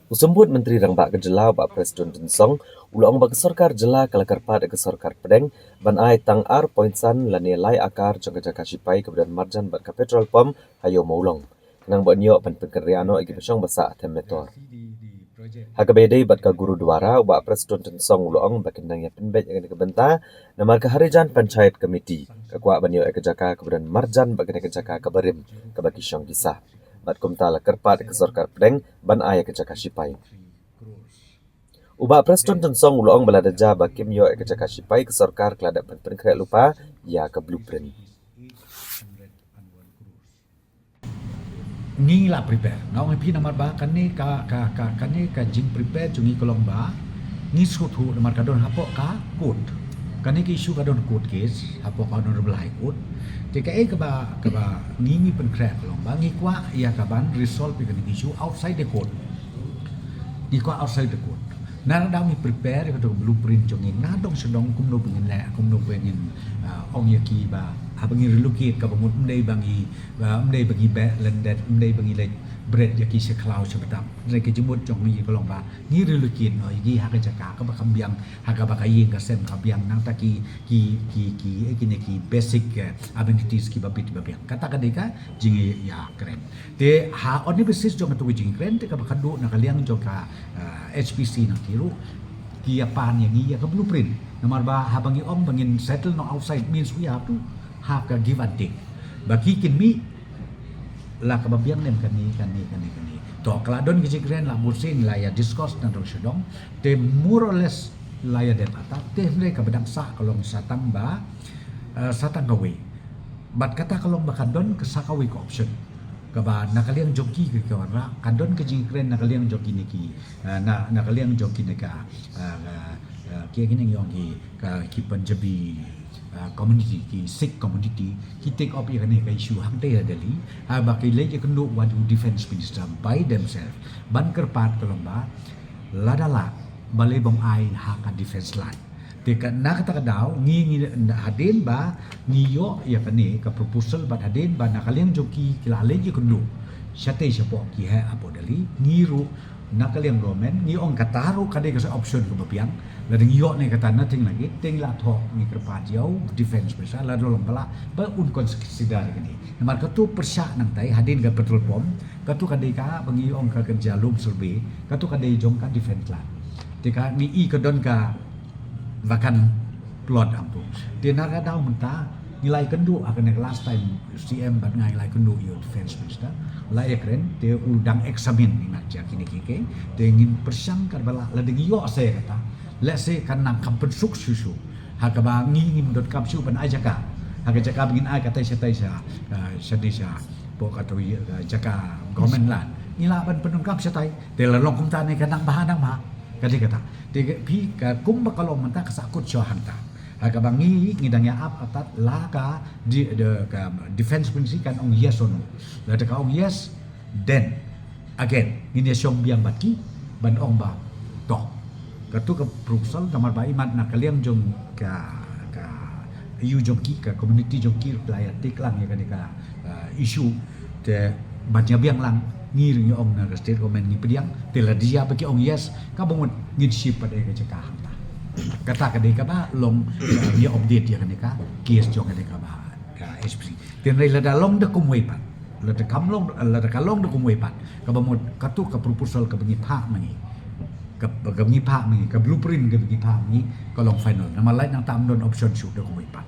Usambut Menteri Rangbak Kejelau Pak Presiden Tensong, ulang bak Sarkar Jela Kalakar Pad ke Sarkar Pedeng, ban ai tang ar poinsan la nilai akar jangka jaka sipai kemudian marjan bat ka petrol pump hayo maulong. Kenang ban yo ban pengkeriano igi pesong basa temetor. Hakabede bat ka guru duara Pak Presiden Tensong ulang bakin nang ya penbet yang kebenta, namar ka harijan panchayat komiti, kakwa ban yo jaka kemudian marjan bakin jaka kabarim kabaki syong kisah. Bat kumta la kerpat ke Sarkar Pedeng ban ai ke jaka sipai. Ubah Presiden Tensong ulang beladaja bakim yo ke jaka sipai ke Sarkar kelada penkrek lupa ya ke blueprint. Ni lah prepare. Ngau ngai pi namar ba kan ni ka jing prepare jungi kolong ba. Ni sutu namar kadon hapo ka kut. Kan ni ki isu kadon kut case hapo ka don belai kut. Tika ke ba ni penkrek kolong ba ngi kwa ya ka ban resolve kan isu outside the court. Ni kwa outside the court. Nang daw mi prepare ka blueprint jungi nadong sedong kumno pengen ong yaki ba abang relocate ka bamut mdai bangi be landet mdai bangi le bread yaki se cloud sebetam ne ke jemut jong mi kolong ba ni relocate no gi ha ka jaka ka ba kambiang ha ka ba kayin ka sen kambiang nang ta ki ne ki basic amenities ki babit babiang kata ka deka jingi ya keren te ha on basis jong tu jingi keren te ka ba kadu na kaliang jong ka HPC na kiru kiapan yang iya ke blueprint nomor ba habangi om bangin settle no outside means we have to have a give and take bagi kimi la ka babiang nem kani to kladon ki jikren la bursin la ya discuss na dong sedong te more or less la ya de pata te ne ka bedang sa kalong satang ba satang gawe bat kata kalong bakadon ke sakawi ko option kaba nakaliang joki ke kawara kadon ke jingkren nakaliang joki niki nakaliang joki neka kia kini yang ki Punjabi community ki Sikh community ki take up yang ka issue hang te dali ba ki leje kendo wadu defense minister by themselves ban kerpat kolomba ladala balai bom ai ha ka defense line Tika nak kata daw ngi hadin ba ngiyo ya kani ka proposal ba hadin ba nakaliang joki kilale je kundu syate siapa ki ha apo dali ngiru nakaliang romen ngi ong kataru kade ka option ko bapiang la ngiyo ne kata nothing lagi ting la tho ngi kerpat jauh defense besar la dolong bala ba un consider kani namar ka tu persyak nang tai hadin ka petrol pom ka tu kade ka bangi ong ka kerja lum survey ka tu kade jong ka defense la tika ni I ka don ka bahkan plot ampu dia naga daw menta nilai kendu akan last time CM bat nilai kendu yo defense minister la ekren dia udang examine ni nak kini kike dia ingin persangkar bala la dengi yo saya kata let's say kan nang kampen suk susu haka bangi ngim dot kap su ban ajaka haka jaka bingin ai kata saya po kata jaka government land nila ban penungkap setai dia la long kumta ne kanang bahanang ma kadi kata tiga pi ka kum bakalong menta kasakut syahanta aga bangi ngidang ya up atat la ka di the defense prinsip kan ong yes or no la ka ong yes then again ini syong biang baki ban ong ba to katu ka proposal kamar ba imat na kaliang jong ka you jong ki ka community jong ki playa tiklang ya ka issue te banyak biang lang ngir ngi ong na state government ngi pediang tela dia bagi ong yes ka bangun ngin ship pada ke cakah kata ka ka ba long ni update ya ka case jong ka ba ka HPC ten rela da long de kumwei pat la de kam long la de ka long de kumwei pat ka bangun ka tu ka proposal ka bangi pha mangi ka bangi pha mangi ka blueprint ka bangi pha mangi ka long final na malai nang tam don option shoot de kumwei pat